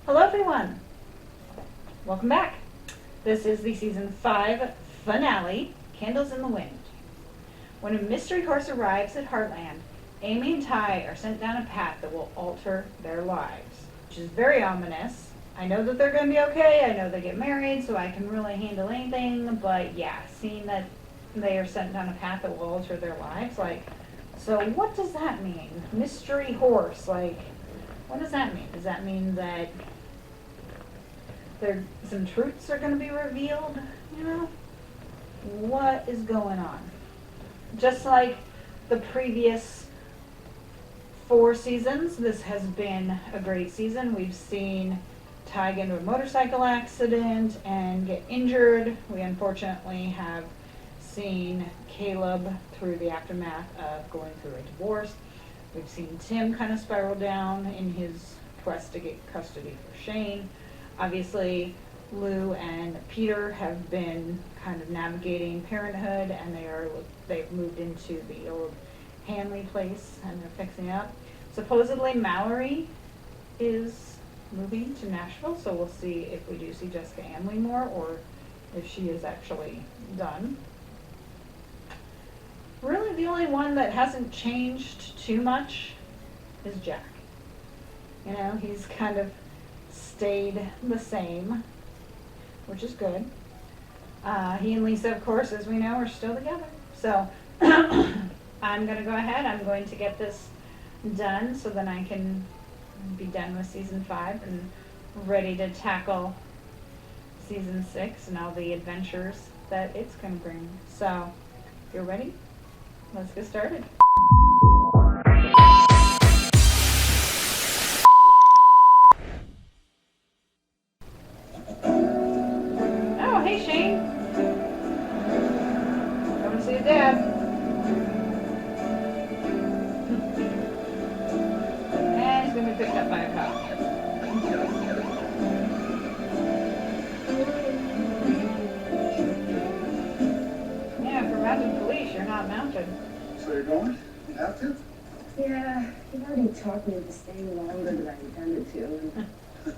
Hello everyone! Welcome back. This is the season 5 finale, Candles in the Wind. When a mystery horse arrives at Heartland, Amy and Ty are sent down a path that will alter their lives, which is very ominous. I know that they're going to be okay, I know they get married, so I can really handle anything, but yeah, seeing that they are sent down a path that will alter their lives, like, so what does that mean? Mystery horse, like, what does that mean? Does that mean that some truths are going to be revealed? You know? What is going on? Just like the previous 4 seasons, this has been a great season. We've seen Ty get into a motorcycle accident and get injured. We unfortunately have seen Caleb through the aftermath of going through a divorce. We've seen Tim kind of spiral down in his quest to get custody for Shane. Obviously, Lou and Peter have been kind of navigating parenthood, and they've moved into the old Hanley place, and they're fixing up. Supposedly, Mallory is moving to Nashville, so we'll see if we do see Jessica Amley more, or if she is actually done. Really, the only one that hasn't changed too much is Jack. You know, he's kind of stayed the same, which is good. He and Lisa, of course, as we know, are still together. So I'm going to go ahead. I'm going to get this done so then I can be done with season 5 and ready to tackle season 6 and all the adventures that it's going to bring. So if you're ready, let's get started. Oh, hey Shane. Come to see your dad. And he's going to be picked up by a cop. Yeah, for mounted police, you're not mounted. So you're going? You have to? Yeah, he already talked me into staying longer than I intended to. And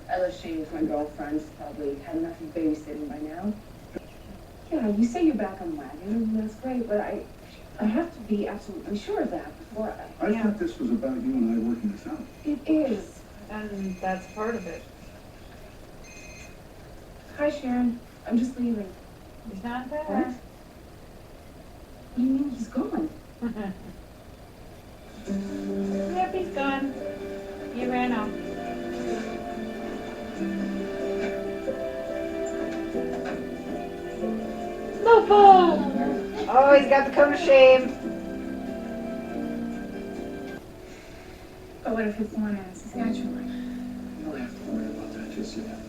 I left Shane with my girlfriend. Probably had enough of babysitting by now. Yeah, you say you're back on wagon, and that's great, but I have to be absolutely sure of that before I thought this was about you and I working this out. It is. And that's part of it. Hi, Sharon. I'm just leaving. He's not What? there. What do you mean he's gone? Yep, he's gone. He ran off. Lopo! Oh, he's got the cone of shame. But what if it's one in Saskatchewan? You don't have to worry about that just yet.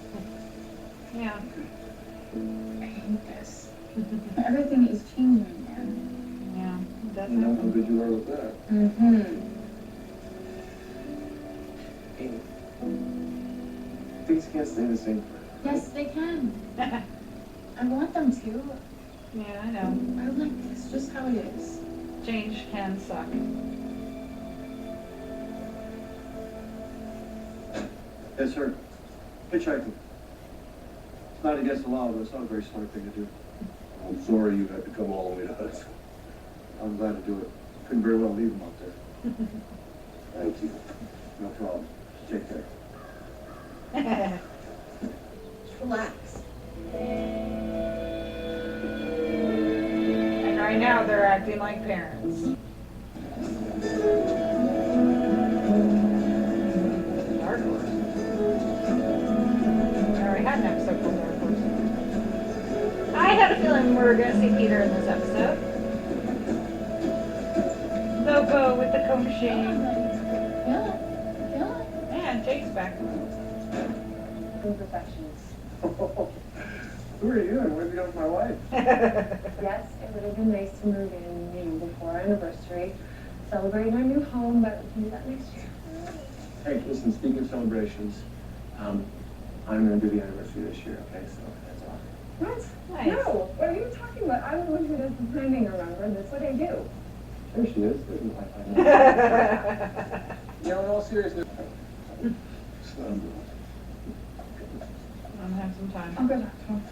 Yeah. I hate this. Everything is changing, man. Yeah, You know how definitely. good you are with that. Mm-hmm. Amy, things can't stay the same forever. Yes, they can. I want them to. Yeah, I know. I like this just how it is. Change can suck. Yes, sir. Hitchhiking. It's not against the law, but it's not a very smart thing to do. I'm sorry you had to come all the way to Hudson. I'm glad to do it. Couldn't very well leave them out there. Thank you. No problem. Take care. Just relax. And right now they're acting like parents. Dark Horse. I already had an episode called Dark Horse. I had a feeling we were going to see Peter in this episode. Lobo with the cone of shame. Yeah. Man, Jake's back. Imperfections. Who are you and where have you done with my wife? Yes, it would have been nice to move in, before our anniversary, celebrate our new home, but we can do that next year. Hey, listen, speaking of celebrations, I'm going to do the anniversary this year, okay? So that's all. What? Nice. No, what are you talking about? I'm the one who does the planning, remember? That's what I do. There she is. There's my wife. You know, in all seriousness, Son, sometime. I'll go talk to him.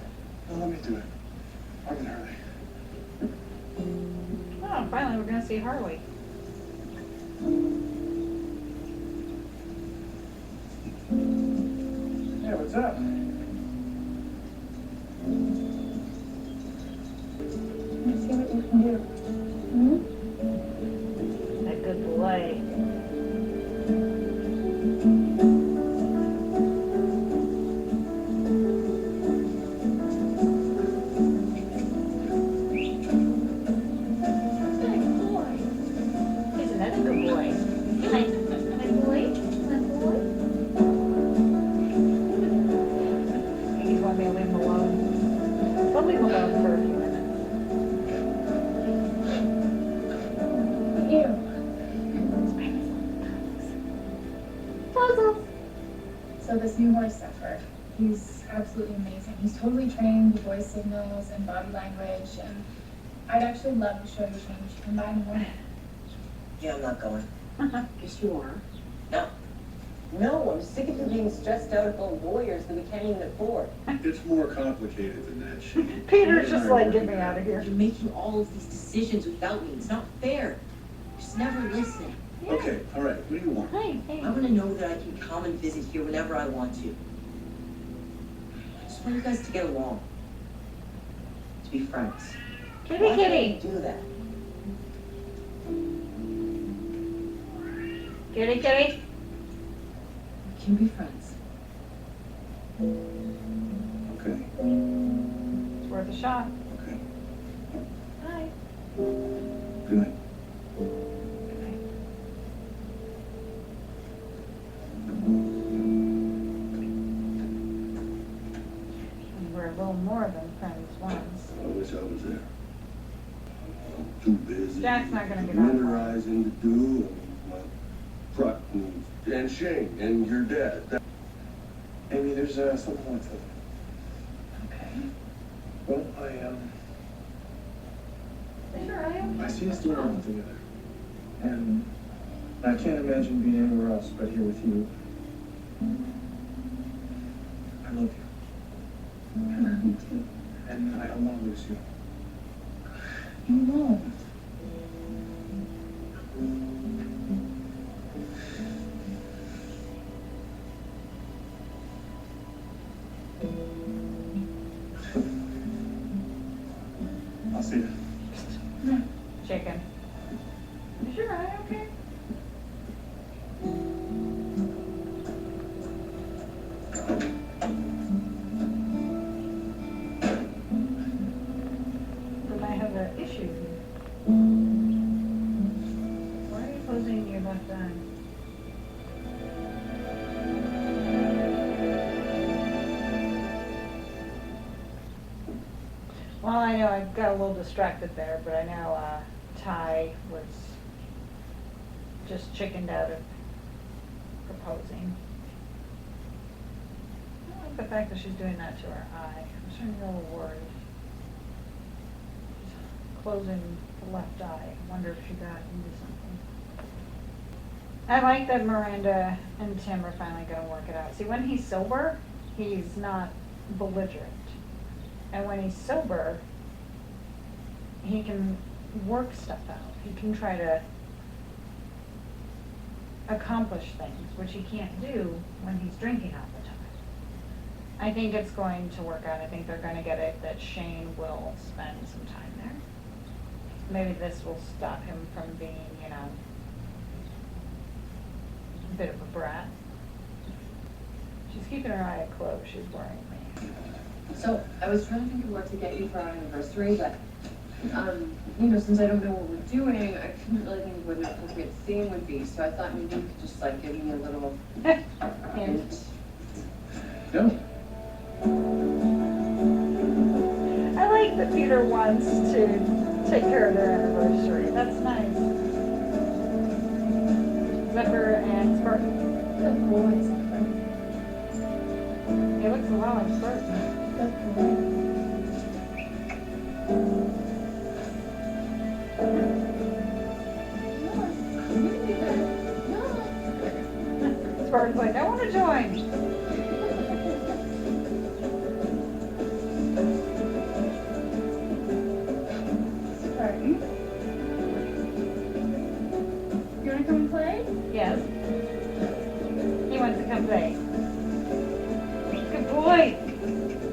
No, let me do it. I'm in a hurry. Oh, finally, we're gonna see Harley. Yeah, what's up? Let's see what you can do. Hmm? That good boy. He's another good boy. My boy? My boy? He just want me to leave him alone. I'll leave him alone for a few minutes. Ew. Puzzles. So this new voice stuffer, he's absolutely amazing. He's totally trained with voice signals and body language, and I'd actually love to show you change you can buy in the morning. Yeah, I'm not going. Yes, you are. No, I'm sick of you being stressed out about lawyers that we can't even afford. It's more complicated than that, Shane. Peter's just like, get me out of here. You're making all of these decisions without me. It's not fair. You just never listen. Okay, all right, what do you want? Hey, hey. I want to know that I can come and visit here whenever I want to. I just want you guys to get along. To be friends. Kitty, Why kitty. can't I do that? Kitty, kitty. We can be friends. Okay, It's worth a shot. okay. Hi. Good night. We're a little more than friends once. I wish I was there. I'm too busy. Jack's not gonna get out. Winterizing to do, and my truck, and Shane, and your dad. Amy, there's something I want to tell you. Okay. Well, Sure, I am. I see us doing well together. And I can't imagine being anywhere else but here with you. I love you. I love you too. And I don't want to lose you. You won't. I'll see you. Chicken. Is your eye okay? We might have an issue here. Why are you closing your left eye? Well, I know I got a little distracted there, but I know Ty was just chickened out of proposing. I don't like the fact that she's doing that to her eye. I'm starting to get a little worried. She's closing the left eye. I wonder if she got into something. I like that Miranda and Tim are finally going to work it out. See, when he's sober, he's not belligerent. And when he's sober, he can work stuff out. He can try to accomplish things, which he can't do when he's drinking all the time. I think it's going to work out. I think they're going to get it that Shane will spend some time there. Maybe this will stop him from being, a bit of a brat. She's keeping her eye closed. She's worrying me. So I was trying to think of what to get you for our anniversary, but since I don't know what we're doing, I couldn't really think of what an appropriate theme would be. So I thought maybe you could just give me a little hint. No. I like that Peter wants to take care of their anniversary. That's nice. Zephyr and Spurt. The boys. He looks a lot like Spurt. Spartan's like, I want to join. Wait!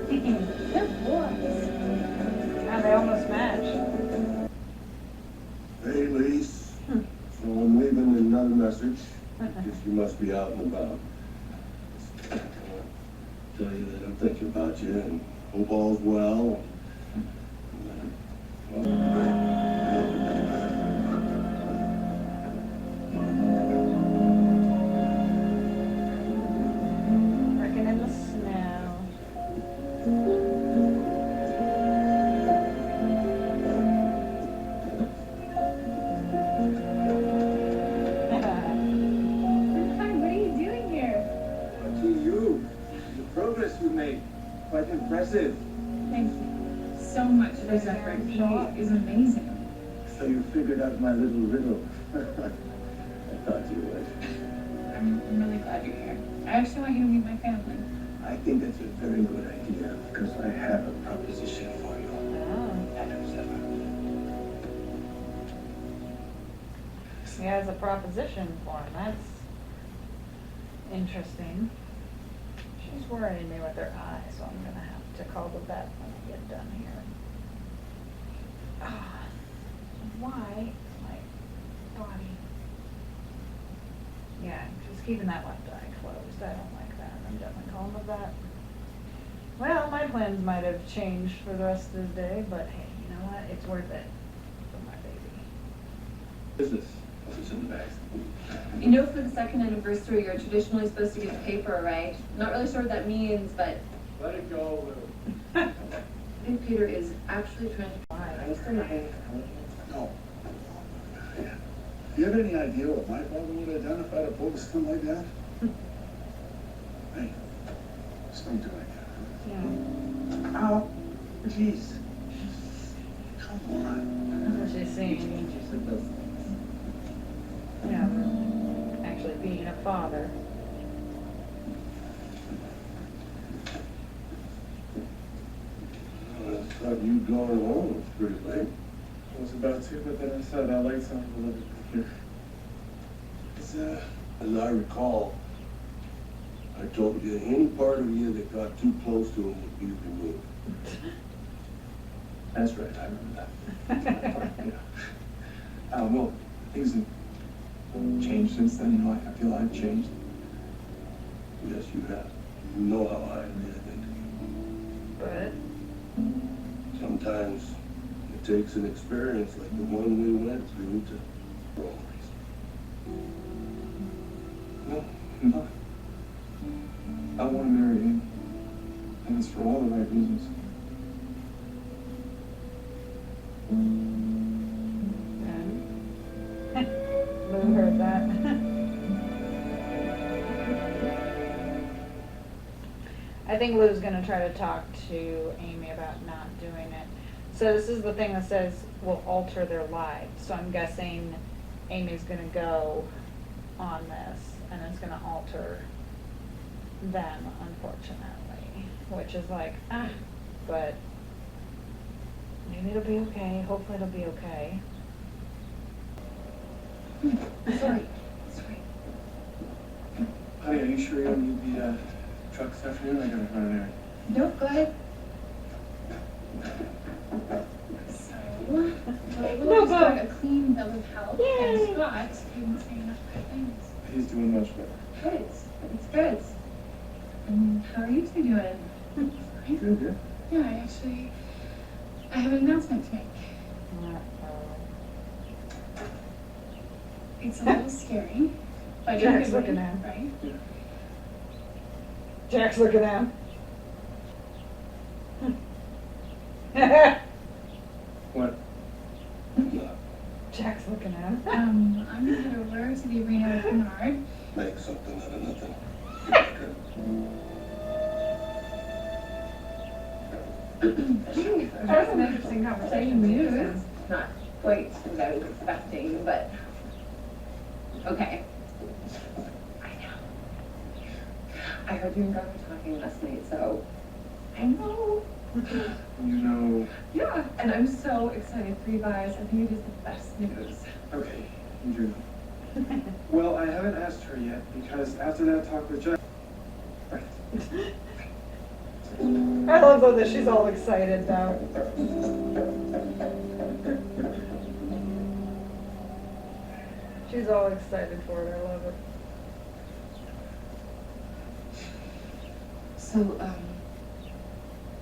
Good boys. And they almost match. Hey, Lise. So I'm leaving another message. Guess you must be out and about. Tell you that I'm thinking about you and hope all's well. Working in the snow. Hi, what are you doing here? Watching you. The progress you made. Quite impressive. Thank you so much for this effort. He is amazing. So you figured out my little riddle. I thought you would. I'm really glad you're here. I actually want you to meet my family. I think that's a very good idea because I have a proposition for you. Oh. Adam's He has a proposition for him. That's interesting. She's worrying me with her eye, so I'm gonna have to call the vet when I get done here. Ah, why is my body? Yeah, just keeping that left eye closed. I don't like that. I'm definitely calling the vet. Well, my plans might have changed for the rest of the day, but hey, you know what? It's worth it for my baby. business. What's in the bag? You know, for the second anniversary, you're traditionally supposed to get paper, right? Not really sure what that means, but Let it go, Lou. I think Peter is actually trying to. Are you still not paying for college? No. Do you have any idea what my father would identify to pull something like that? Hey, just don't do like that. Yeah. Oh, jeez. Come on. That's what she's saying. Yeah, actually being a father. I thought you'd gone home. It's pretty late. I was about to, but then I said I like something a little bit here. As I recall, I told you any part of you that got too close to him would be removed. That's right, I remember that. Yeah. Well, things have changed since then, you know, I feel I've changed. Yes, you have. You know how I react into But you. Sometimes it takes an experience like the one we went through to grow. No, I'm not. I want to marry him. And it's for all the right reasons. Lou heard that. I think Lou's gonna try to talk to Amy about not doing it. So this is the thing that says will alter their lives. So I'm guessing Amy's gonna go on this and it's gonna alter them, unfortunately. Which is like, but maybe it'll be okay. Hopefully it'll be okay. Sorry. Honey, are you sure you don't need the truck this afternoon? I gotta run an errand. Nope, go ahead. So, Well, No, we'll just go. got a clean bill of health, Yay. and Scott didn't say enough good things. He's doing much better. Good, it's good. And how are you two doing? Fine. Good, good. Yeah, I have an announcement to make. It's a little scary, but in a Jack's good way, looking at him. right? Jack's looking at him. What? Jack's looking at him. I'm gonna head over to the arena with Bernard. Make something out of nothing. That was an interesting conversation. News. Not quite what I was expecting, but okay. I know. I heard you and God were talking last night, so I know. You know. Yeah, and I'm so excited for you guys. I think it is the best news. Okay, you do. Well, I haven't asked her yet because after that talk with Jack. Right. I love though that she's all excited now. She's all excited for it, I love it. So,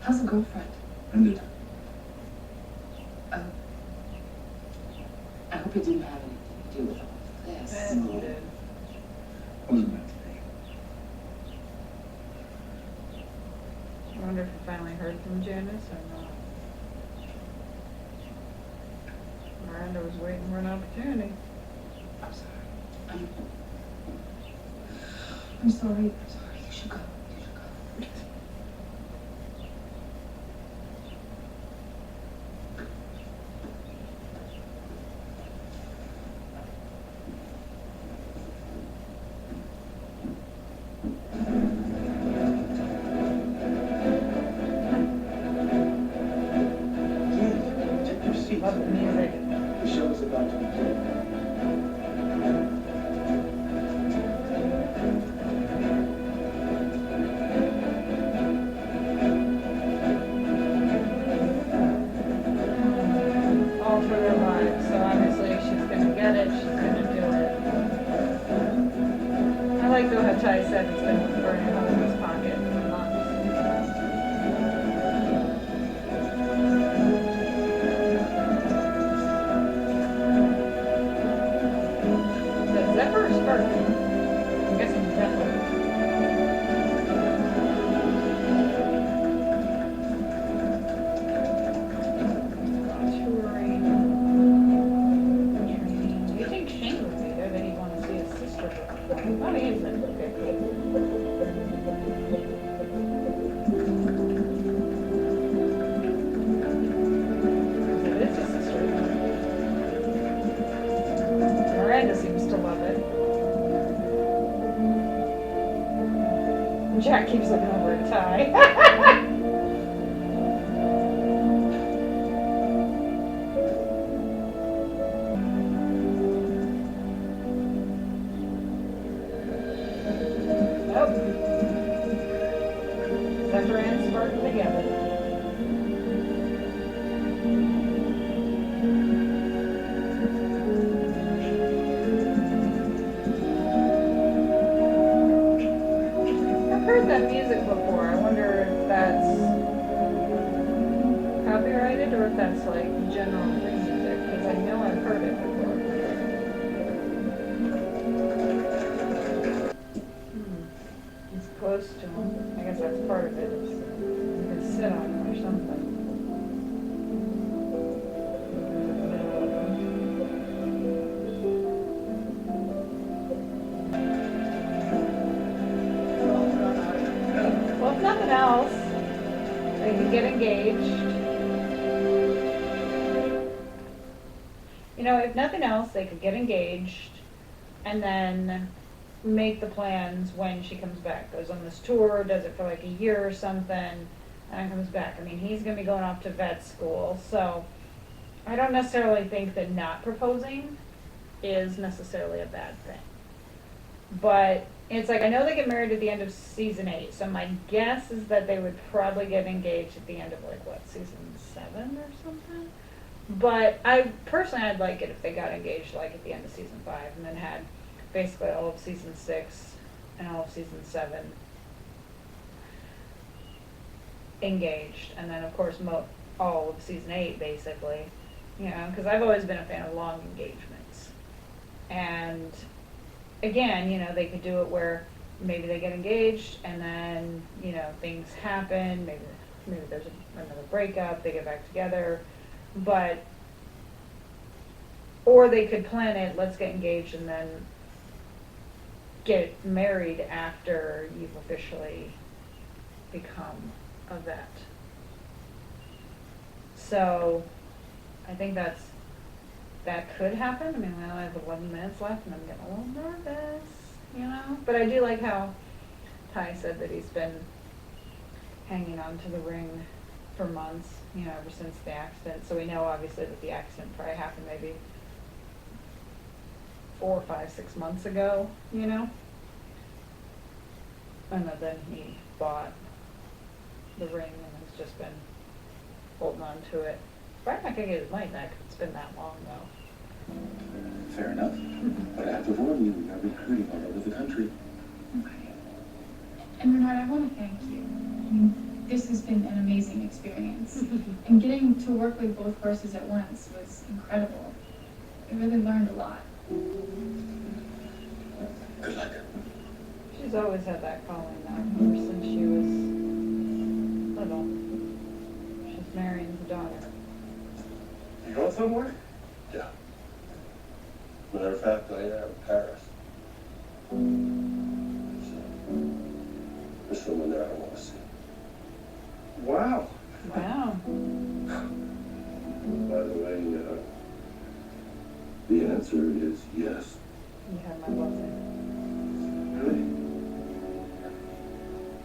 how's the girlfriend? Ended. Oh. I hope it didn't have anything to do with all of this. And he did. Wasn't meant to be. I wonder if you finally heard from Janice or not. Miranda was waiting for an opportunity. I'm sorry. I'm sorry. I'm sorry. You should go. You should go. Please, take your seats. Love the music. The show is about to begin. All for their lives, so obviously if she's gonna get it, she's gonna do it. I like though how Ty said it's been burning a hole in his pocket for months. The zipper is perfect. I'm guessing definitely. Touring. Do you think Shane would be there? That he'd want to see his sister perform? Oh, he is there. Okay, cool. It is his sister. Miranda seems to love it. Jack keeps looking over at Ty. Nope. Zephyr and Spartan together. I've heard that music before. I wonder if that's copyrighted or if that's like general free music, because I know I've heard it before. It's close to him. I guess that's part of it. You can sit on him or something. Well, if nothing else, they could get engaged. You know, if nothing else, they could get engaged and then make the plans when she comes back. Goes on this tour, does it for like a year or something, and then comes back. I mean, he's going to be going off to vet school, so I don't necessarily think that not proposing is necessarily a bad thing. But it's like, I know they get married at the end of season 8, so my guess is that they would probably get engaged at the end of like, what, season 7 or something? But I personally, I'd like it if they got engaged like at the end of season 5 and then had basically all of season 6 and all of season 7 engaged, and then of course all of season 8 basically, you know, because I've always been a fan of long engagements. And again, you know, they could do it where maybe they get engaged and then, you know, things happen, maybe there's another breakup, they get back together, or they could plan it, let's get engaged and then get married after you've officially become a vet. So I think that could happen. I mean, we only have 11 minutes left and I'm getting a little nervous, you know? But I do like how Ty said that he's been hanging on to the ring for months, you know, ever since the accident. So we know obviously that the accident probably happened maybe 4, 5, 6 months ago, you know? And that then he bought the ring and has just been holding on to it. Probably not gonna get his money back if it's been that long though. Fair enough. But I have to warn you, we are recruiting all over the country. Okay. And Bernard, I want to thank you. I mean, this has been an amazing experience. And getting to work with both horses at once was incredible. I really learned a lot. Good luck. She's always had that calling though, ever since she was little. She's marrying the daughter. You going somewhere? Yeah. Matter of fact, I am Paris. There's someone there I want to see. Wow. Wow. By the way, the answer is yes. You had my blessing. Really?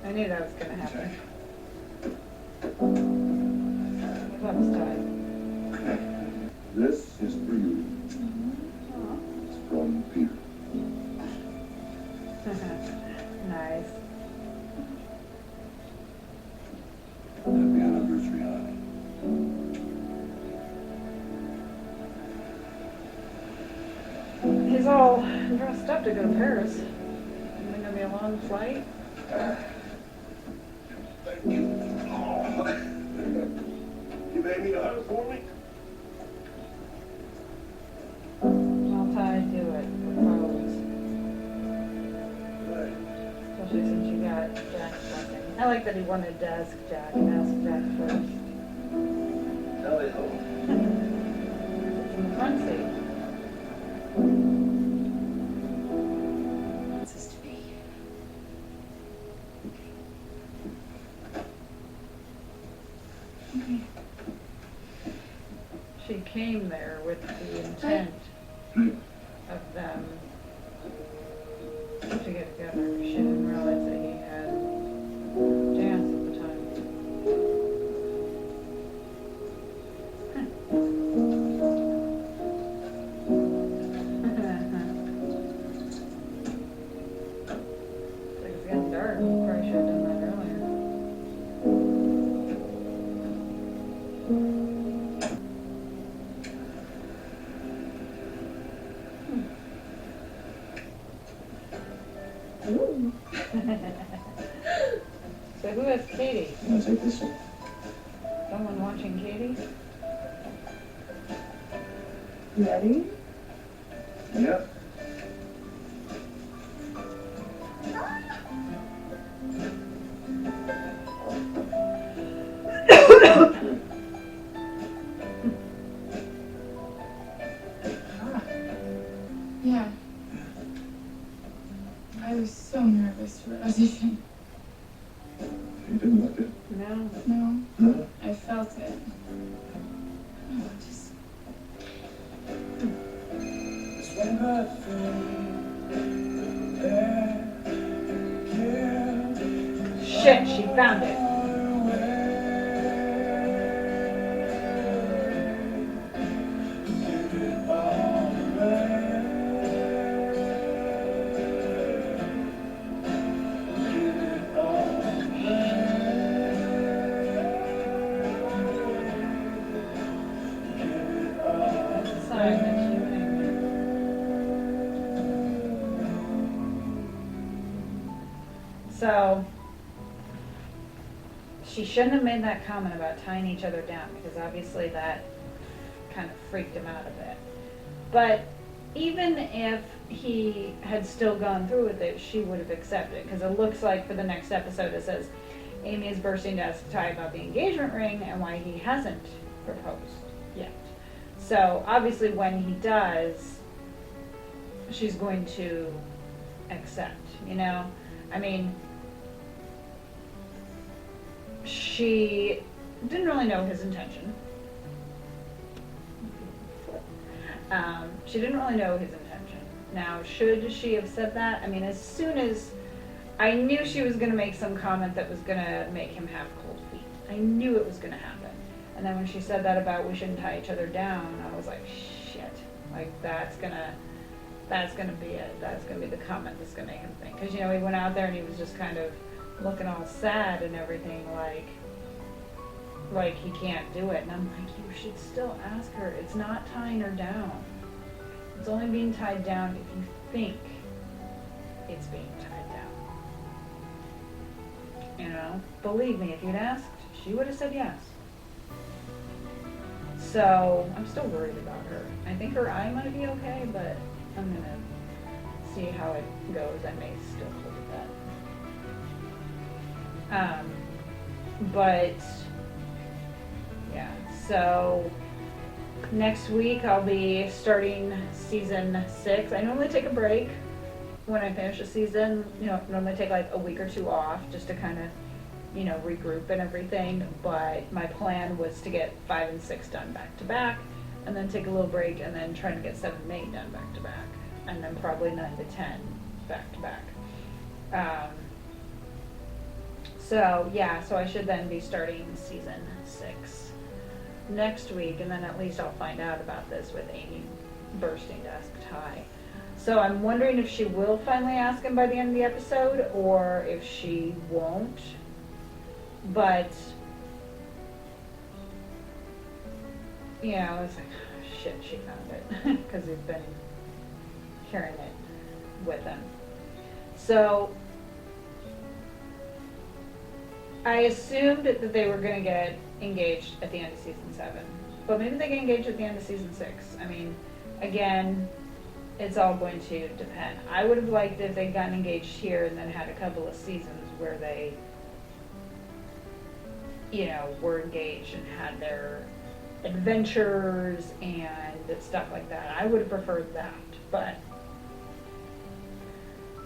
I knew that was gonna happen. Okay. That was tied. This is for you. It's from Peter. Nice. Happy anniversary, honey. He's all dressed up to go to Paris. Is it gonna be a long flight? Thank you. You made me a hug for me? I'll tie do it. Propose. Right. Especially since you got Jack's blessing. I like that he wanted to ask Jack and ask Jack first. Tally ho. It's in the front seat. Wants us to be. Okay. She came there with the intent of them to get together. She didn't realize that he had Janice at the time. It's like it's getting dark. Probably should have done that earlier. So who has Katie? You want to take this one? Someone watching Katie? Ready? Yep. Yeah. I was so nervous for audition. You didn't look it. No. No, No. I felt it. No, just Shit, she found it. That's a sign that she made. So, she shouldn't have made that comment about tying each other down because obviously that kind of freaked him out a bit. But even if he had still gone through with it, she would have accepted because it looks like for the next episode it says Amy is bursting to ask Ty about the engagement ring and why he hasn't proposed yet. So obviously when he does, she's going to accept, you know? I mean, she didn't really know his intention. She didn't really know his intention. Now, should she have said that? I mean, as soon as I knew she was going to make some comment that was going to make him have cold feet. I knew it was going to happen. And then when she said that about we shouldn't tie each other down, I was like, shit. Like, that's going to be it. That's going to be the comment that's going to make him think. Because, you know, he went out there and he was just kind of looking all sad and everything, like he can't do it. And I'm like, you should still ask her. It's not tying her down. It's only being tied down if you think it's being tied down. You know, believe me, if you'd asked, she would have said yes. So I'm still worried about her. I think her eye might be okay, but I'm gonna see how it goes. I may still hold that. But yeah, so next week I'll be starting season 6. I normally take a break when I finish a season. You know, normally take like a week or 2 off just to kind of, you know, regroup and everything. But my plan was to get 5 and 6 done back to back, and then take a little break, and then try to get 7 and 8 done back to back, and then probably 9 to 10 back to back. So yeah, so I should then be starting season 6 next week, and then at least I'll find out about this with Amy bursting to ask Ty. So I'm wondering if she will finally ask him by the end of the episode, or if she won't. But, you know, it's like, shit, she found it, because he's been carrying it with him. So I assumed that they were going to get engaged at the end of season 7, but maybe they get engaged at the end of season 6. I mean, again, it's all going to depend. I would have liked if they'd gotten engaged here and then had a couple of seasons where they, you know, were engaged and had their adventures and stuff like that. I would have preferred that, but,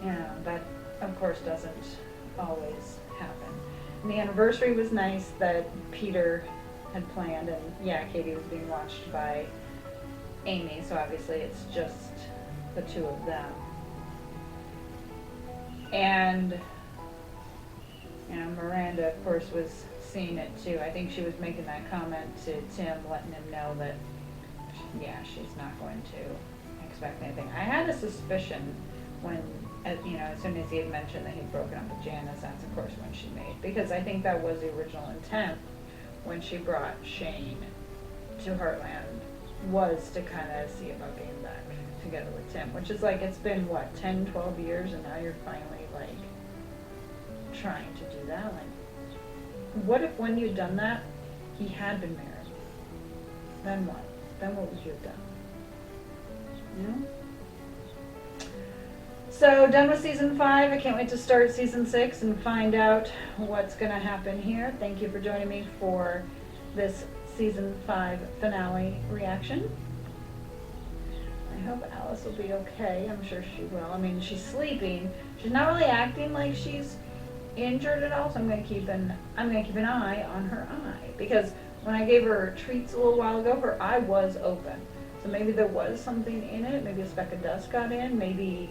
you know, that of course doesn't always happen. And the anniversary was nice that Peter had planned, and yeah, Katie was being watched by Amy, so obviously it's just the 2 of them. And, you know, Miranda, of course, was seeing it too. I think she was making that comment to Tim, letting him know that, yeah, she's not going to expect anything. I had a suspicion when, you know, as soon as he had mentioned that he'd broken up with Janice, that's of course when she made, because I think that was the original intent when she brought Shane to Heartland, was to kind of see about getting back together with Tim, which is like, it's been what, 10, 12 years, and now you're finally like trying to do that. Like, what if when you'd done that, he had been married? Then what? Then what would you have done? You know? So, done with season 5. I can't wait to start season 6 and find out what's going to happen here. Thank you for joining me for this season 5 finale reaction. I hope Alice will be okay. I'm sure she will. I mean, she's sleeping. She's not really acting like she's injured at all, so I'm going to keep an eye on her eye, because when I gave her treats a little while ago, her eye was open. So maybe there was something in it. Maybe a speck of dust got in. Maybe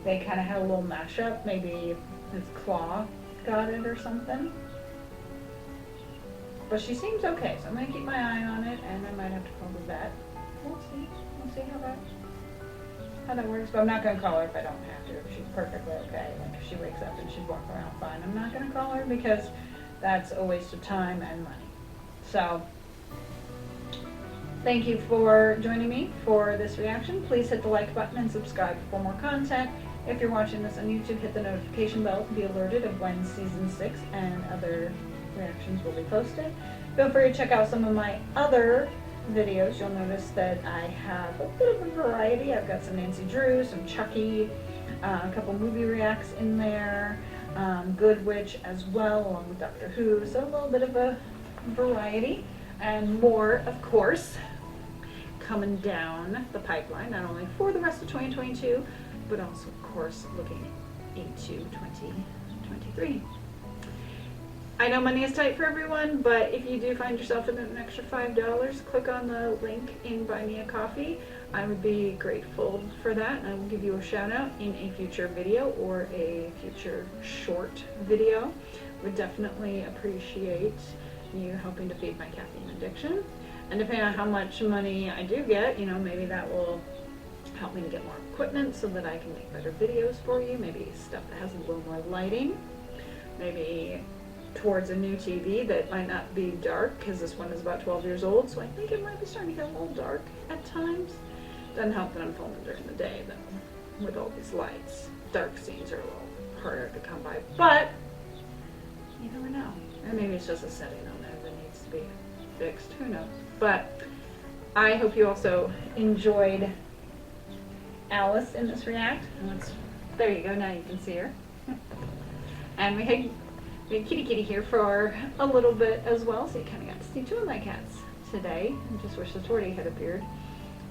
they kind of had a little mashup. Maybe his claw got it or something. But she seems okay, so I'm going to keep my eye on it, and I might have to call the vet. We'll see. We'll see how that works. But I'm not going to call her if I don't have to. If she's perfectly okay. Like if she wakes up and she's walking around fine, I'm not going to call her, because that's a waste of time and money. So, thank you for joining me for this reaction. Please hit the like button and subscribe for more content. If you're watching this on YouTube, hit the notification bell to be alerted of when season 6 and other reactions will be posted. Feel free to check out some of my other videos. You'll notice that I have a bit of a variety. I've got some Nancy Drew, some Chucky, a couple movie reacts in there, Good Witch as well, along with Doctor Who. So a little bit of a variety, and more, of course, coming down the pipeline, not only for the rest of 2022, but also, of course, looking into 2023. I know money is tight for everyone, but if you do find yourself in an extra $5, click on the link in Buy Me a Coffee. I would be grateful for that, and I will give you a shout out in a future video or a future short video. Would definitely appreciate you helping to feed my caffeine addiction. And depending on how much money I do get, you know, maybe that will help me to get more equipment so that I can make better videos for you. Maybe stuff that has a little more lighting. maybe towards a new TV that might not be dark, because this one is about 12 years old, so I think it might be starting to get a little dark at times. Doesn't help that I'm filming during the day though, with all these lights. Dark scenes are a little harder to come by, but you never know. Or maybe it's just a setting on there that needs to be fixed, who knows. But I hope you also enjoyed Alice in this react. There you go, now you can see her. And we had Kitty Kitty here for a little bit as well, so you kind of got to see two of my cats today. I just wish the Tortie had appeared.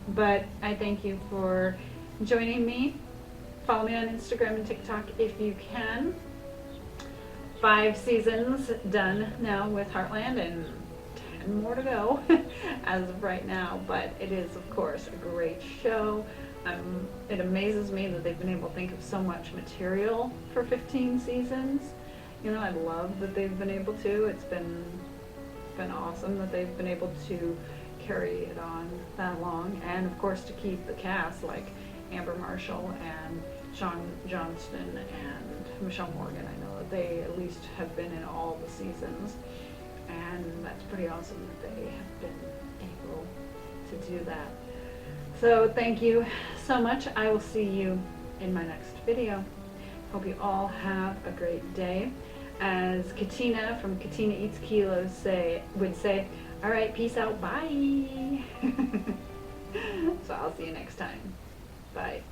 But I thank you for joining me. Follow me on Instagram and TikTok if you can. 5 seasons done now with Heartland, and 10 more to go as of right now. But it is, of course, a great show. It amazes me that they've been able to think of so much material for 15 seasons. You know, I love that they've been able to. It's been awesome that they've been able to carry it on that long, and of course to keep the cast like Amber Marshall and Sean Johnston and Michelle Morgan. I know that they at least have been in all the seasons, and that's pretty awesome that they have been able to do that. So thank you so much. I will see you in my next video. Hope you all have a great day. As Katina from Katina Eats Kilos would say, all right, peace out, bye. So I'll see you next time. Bye.